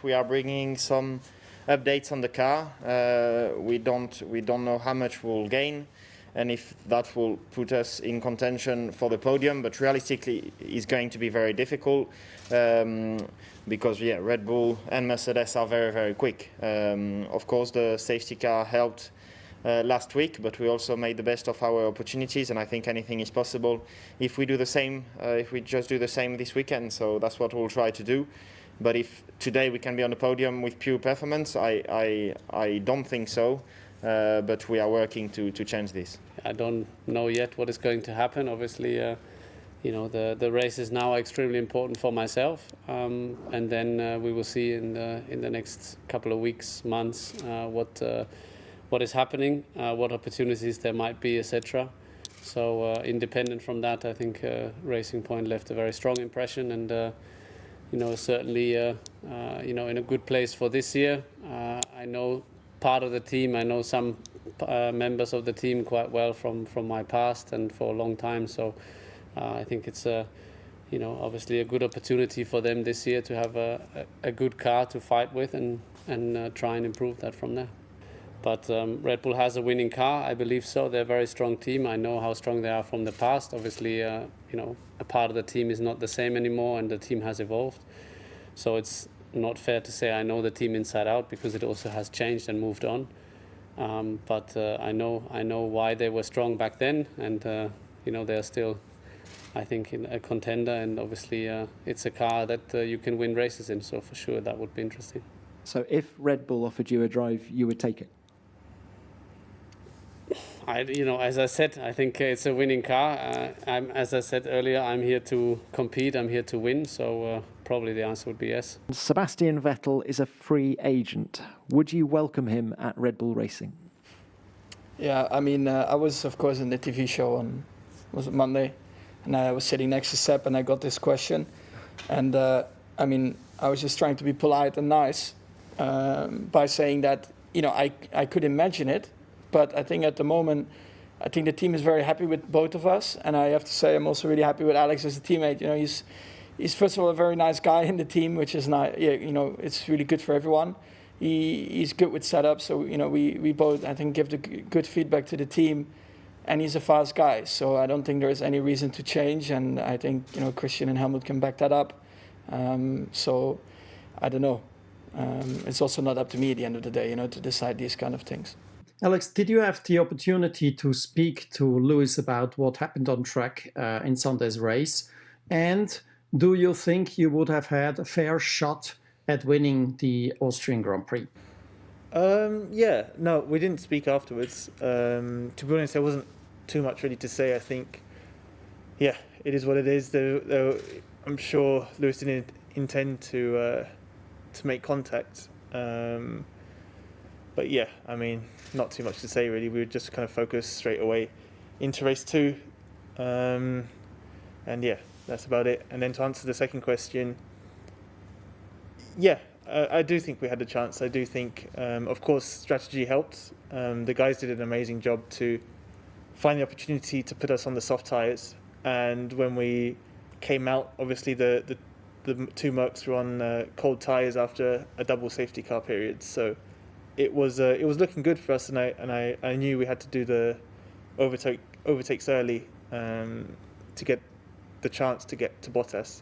We are bringing some updates on the car. We don't know how much we'll gain and if that will put us in contention for the podium, but realistically it's going to be very difficult because Red Bull and Mercedes are very, very quick. Of course the safety car helped last week, but we also made the best of our opportunities, and I think anything is possible if we do the same, if we just do the same this weekend. So that's what we'll try to do. But if today we can be on the podium with pure performance, I don't think so. But we are working to change this. I don't know yet what is going to happen. Obviously, the race is now extremely important for myself, and then we will see in the next couple of weeks, months, what is happening, what opportunities there might be, etc. So independent from that, I think Racing Point left a very strong impression, and certainly in a good place for this year. I know part of the team, I know some members of the team quite well from my past and for a long time, so I think it's obviously a good opportunity for them this year to have a good car to fight with and try and improve that from there. But Red Bull has a winning car, I believe so. They're a very strong team. I know how strong they are from the past. Obviously, a part of the team is not the same anymore, and the team has evolved. So it's not fair to say I know the team inside out, because it also has changed and moved on. But I know why they were strong back then, and they're still, I think, a contender. And obviously, it's a car that you can win races in. So for sure, that would be interesting. So if Red Bull offered you a drive, you would take it? As I said, I think it's a winning car. As I said earlier, I'm here to compete. I'm here to win. So probably the answer would be yes. Sebastian Vettel is a free agent. Would you welcome him at Red Bull Racing? Yeah, I mean, I was, of course, in the TV show on, was it Monday? And I was sitting next to Seb and I got this question. And I was just trying to be polite and nice by saying that, I could imagine it. But I think at the moment, I think the team is very happy with both of us. And I have to say, I'm also really happy with Alex as a teammate. He's first of all a very nice guy in the team, which is nice. It's really good for everyone. He's good with setup, so we both, I think, give the good feedback to the team. And he's a fast guy, so I don't think there is any reason to change. And I think Christian and Helmut can back that up. So I don't know. It's also not up to me at the end of the day, to decide these kind of things. Alex, did you have the opportunity to speak to Lewis about what happened on track in Sunday's race? And do you think you would have had a fair shot at winning the Austrian Grand Prix? No, we didn't speak afterwards. To be honest, there wasn't too much really to say. I think, it is what it is. I'm sure Lewis didn't intend to make contact. But not too much to say really. We would just kind of focus straight away into race 2. That's about it. And then to answer the second question, I do think we had a chance. I do think, of course, strategy helped. The guys did an amazing job to find the opportunity to put us on the soft tyres. And when we came out, obviously the two Mercs were on cold tyres after a double safety car period. So it was looking good for us, and I knew we had to do the overtakes early to get the chance to get to Bottas.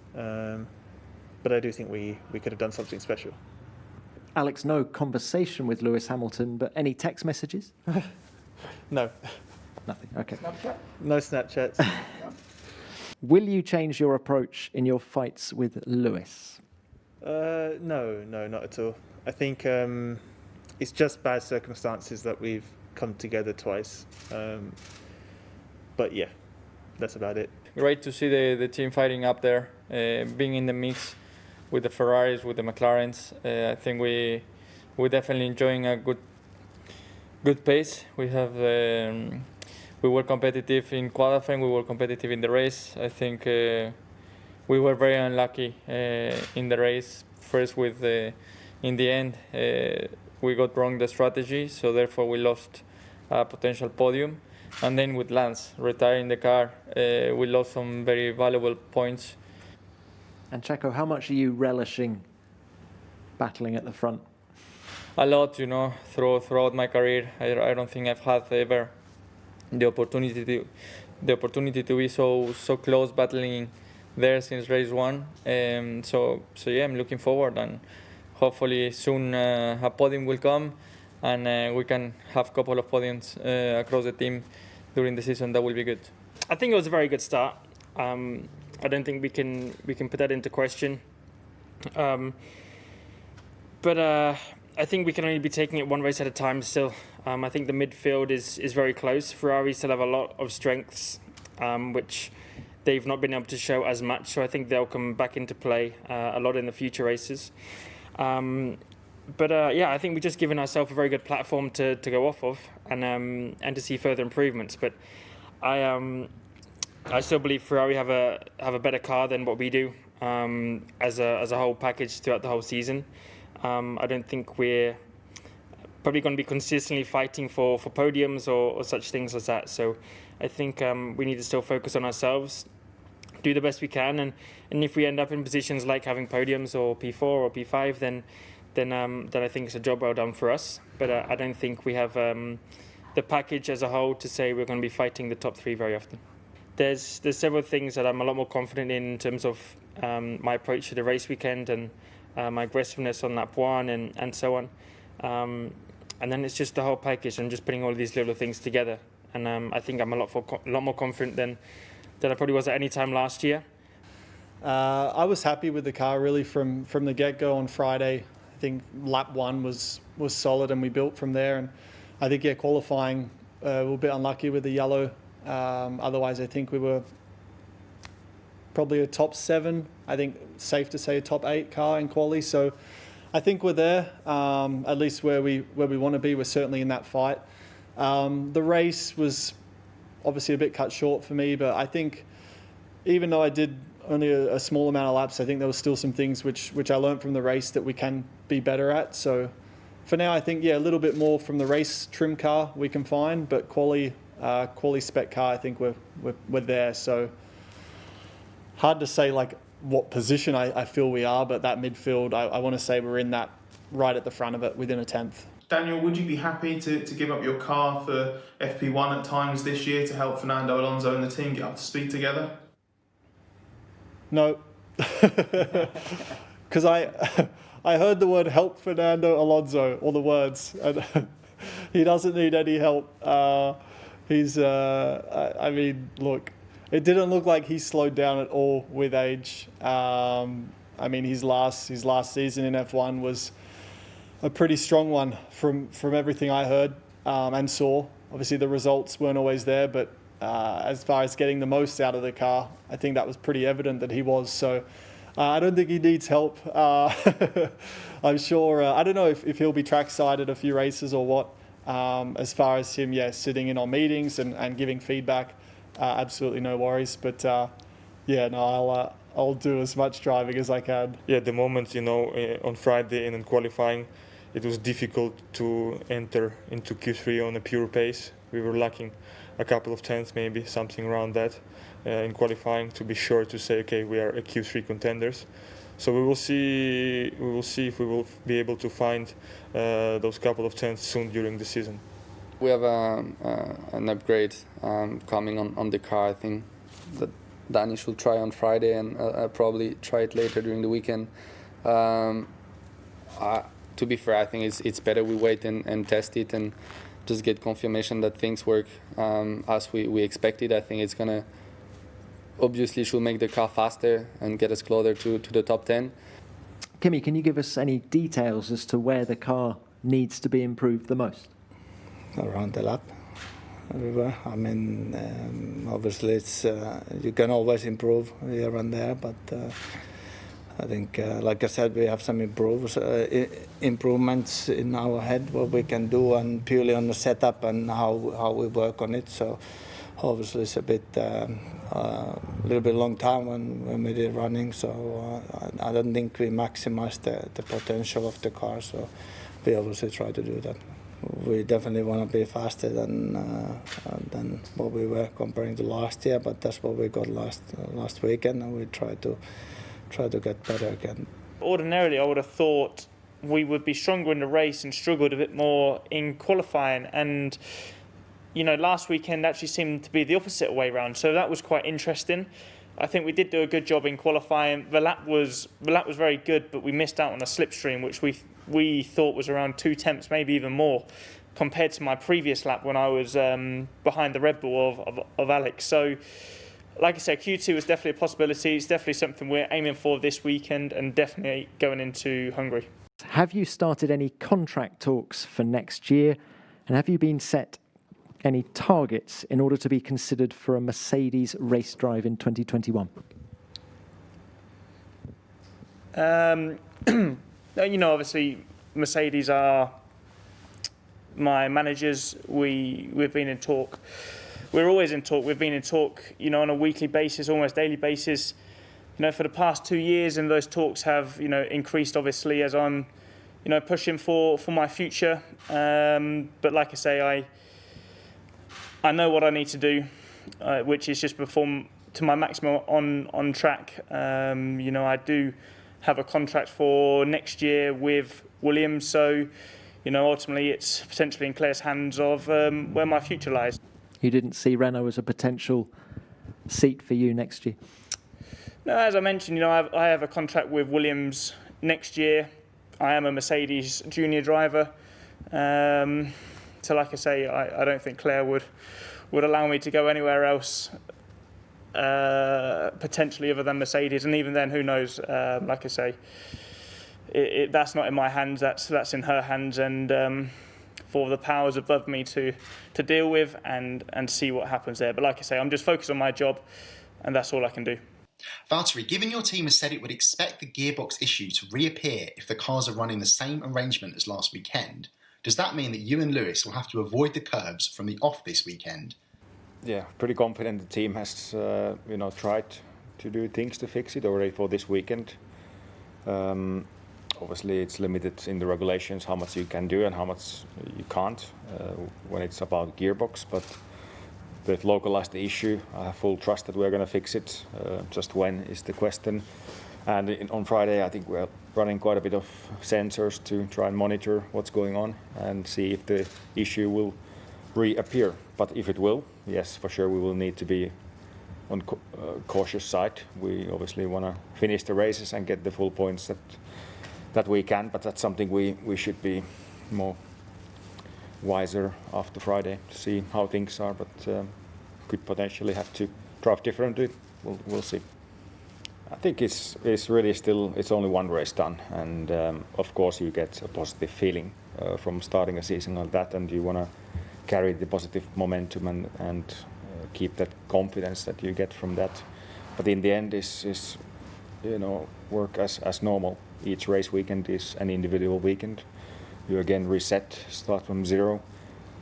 But I do think we could have done something special. Alex, no conversation with Lewis Hamilton, but any text messages? No. Nothing, okay. Snapchat? No Snapchats. Will you change your approach in your fights with Lewis? No, not at all. I think it's just bad circumstances that we've come together twice. But that's about it. Great to see the team fighting up there, being in the mix with the Ferraris, with the McLarens. I think we're definitely enjoying a good pace. We were competitive in qualifying. We were competitive in the race. I think we were very unlucky in the race. First, in the end, we got wrong the strategy, so therefore we lost a potential podium. And then with Lance retiring the car, we lost some very valuable points. And Checo, how much are you relishing battling at the front? A lot, you know, throughout my career. I don't think I've had ever the opportunity to be so close battling there since race one. So yeah, I'm looking forward, and hopefully soon a podium will come, and we can have a couple of podiums across the team during the season. That will be good. I think it was a very good start. I don't think we can put that into question. But I think we can only be taking it one race at a time still. I think the midfield is very close. Ferrari still have a lot of strengths, which they've not been able to show as much. So I think they'll come back into play a lot in the future races. But I think we've just given ourselves a very good platform to go off of and to see further improvements. But I still believe Ferrari have a better car than what we do as a whole package throughout the whole season. I don't think we're probably going to be consistently fighting for podiums or such things as that. So I think we need to still focus on ourselves, do the best we can, and if we end up in positions like having podiums or P4 or P5, then I think it's a job well done for us. But I don't think we have the package as a whole to say we're going to be fighting the top three very often. There's several things that I'm a lot more confident in terms of my approach to the race weekend and my aggressiveness on lap one and so on. And then it's just the whole package and just putting all of these little things together. And I think I'm a lot more confident than I probably was at any time last year. I was happy with the car really from the get-go on Friday. I think lap one was solid and we built from there. And I think, qualifying, we were a bit unlucky with the yellow. Otherwise, I think we were probably a top 7. I think safe to say a top 8 car in quali. So I think we're there, at least where we want to be. We're certainly in that fight. The race was obviously a bit cut short for me, but I think even though I did only a small amount of laps, I think there was still some things which I learned from the race that we can be better at. So for now, I think, a little bit more from the race trim car we can find, but quali spec car, I think we're there. So hard to say like what position I feel we are, but that midfield, I want to say we're in that right at the front of it, within a tenth. Daniel, would you be happy to give up your car for FP1 at times this year to help Fernando Alonso and the team get up to speed together? No, because I heard the word help Fernando Alonso, or the words, and he doesn't need any help. He's, I mean, look, it didn't look like he slowed down at all with age. I mean, his last season in F1 was a pretty strong one from everything I heard and saw. Obviously, the results weren't always there, but as far as getting the most out of the car, I think that was pretty evident that he was. So I don't think he needs help. I'm sure, I don't know if he'll be trackside at a few races or what. As far as him, sitting in on meetings and giving feedback, absolutely no worries. But I'll do as much driving as I can. Yeah, the moment, on Friday and in qualifying, it was difficult to enter into Q3 on a pure pace. We were lacking a couple of tenths, maybe something around that in qualifying to be sure to say, okay, we are a Q3 contenders. So we will see if we will be able to find those couple of tenths soon during the season. We have an upgrade coming on the car. I think that Danny should try on Friday and probably try it later during the weekend. To be fair, I think it's better we wait and test it and just get confirmation that things work as we expected. I think it's gonna obviously should make the car faster and get us closer to the top 10. Kimi, can you give us any details as to where the car needs to be improved the most? Around the lap, everywhere. I mean, obviously it's you can always improve here and there, but I think, like I said, we have some improvements in our head what we can do, and purely on the setup and how we work on it. So obviously it's a little bit long time when we did running. So I don't think we maximized the potential of the car. So we obviously try to do that. We definitely want to be faster than what we were comparing to last year, but that's what we got last weekend, and we try to get better again. Ordinarily, I would have thought we would be stronger in the race and struggled a bit more in qualifying. And last weekend actually seemed to be the opposite way around. So that was quite interesting. I think we did do a good job in qualifying. The lap was very good, but we missed out on a slipstream, which we thought was around 2 temps, maybe even more, compared to my previous lap when I was behind the Red Bull of Alex. So, like I said, Q2 is definitely a possibility. It's definitely something we're aiming for this weekend and definitely going into Hungary. Have you started any contract talks for next year? And have you been set any targets in order to be considered for a Mercedes race drive in 2021? Obviously, Mercedes are my managers. We've been in talk. We're always in talk. We've been in talk, on a weekly basis, almost daily basis, for the past 2 years, and those talks have, increased obviously as I'm, pushing for my future. But like I say, I know what I need to do, which is just perform to my maximum on track. I do have a contract for next year with Williams, so ultimately it's potentially in Claire's hands of where my future lies. You didn't see Renault as a potential seat for you next year? No, as I mentioned, I have a contract with Williams next year. I am a Mercedes junior driver. So like I say, I don't think Claire would allow me to go anywhere else, potentially other than Mercedes. And even then, who knows? Like I say, that's not in my hands. That's in her hands, and for the powers above me to deal with and see what happens there. But like I say, I'm just focused on my job, and that's all I can do. Valtteri, given your team has said it would expect the gearbox issue to reappear if the cars are running the same arrangement as last weekend, does that mean that you and Lewis will have to avoid the curbs from the off this weekend? Yeah, pretty confident the team has tried to do things to fix it already for this weekend. Obviously, it's limited in the regulations how much you can do and how much you can't when it's about gearbox. But they've localized the issue. I have full trust that we're going to fix it. Just when is the question. And on Friday, I think we're running quite a bit of sensors to try and monitor what's going on and see if the issue will reappear. But if it will, yes, for sure, we will need to be on cautious side. We obviously want to finish the races and get the full points that we can, but that's something we should be more wiser after Friday to see how things are, but could potentially have to drive differently. We'll see. I think it's really still, it's only one race done, and of course you get a positive feeling from starting a season like that, and you want to carry the positive momentum and keep that confidence that you get from that. But in the end is work as normal. Each race weekend is an individual weekend. You again reset, start from zero,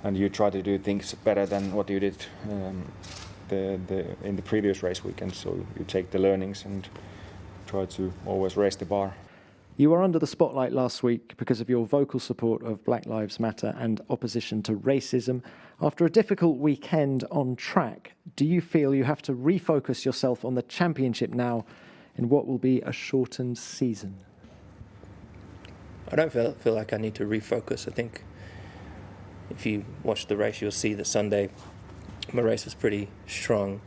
and you try to do things better than what you did in the previous race weekend. So you take the learnings and try to always raise the bar. You were under the spotlight last week because of your vocal support of Black Lives Matter and opposition to racism. After a difficult weekend on track, do you feel you have to refocus yourself on the championship now in what will be a shortened season? I don't feel like I need to refocus. I think if you watch the race, you'll see that Sunday my race was pretty strong.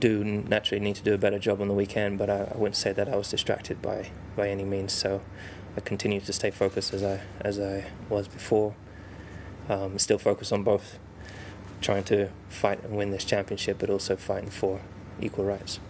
Do naturally need to do a better job on the weekend, but I wouldn't say that I was distracted by any means. So I continued to stay focused as I was before. Still focused on both trying to fight and win this championship, but also fighting for equal rights.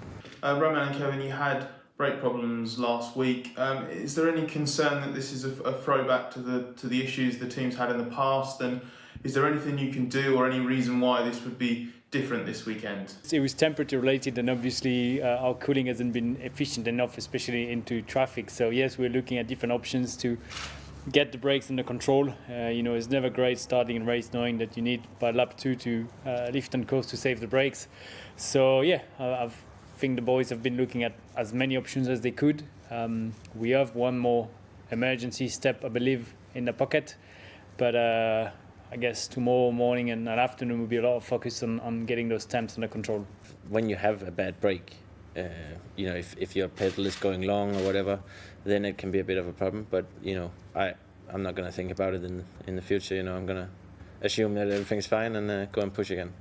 Roman and Kevin, you had brake problems last week. Is there any concern that this is a throwback to the issues the team's had in the past? And is there anything you can do or any reason why this would be different this weekend? It was temperature related, and obviously our cooling hasn't been efficient enough, especially into traffic. So yes, we're looking at different options to get the brakes under control. It's never great starting a race knowing that you need by lap 2 to lift and coast to save the brakes. So yeah, I think the boys have been looking at as many options as they could. We have one more emergency step, I believe, in the pocket, but I guess tomorrow morning and afternoon will be a lot of focus on getting those temps under control. When you have a bad brake, if your pedal is going long or whatever, then it can be a bit of a problem. But I'm not going to think about it in the future. I'm going to assume that everything's fine and go and push again.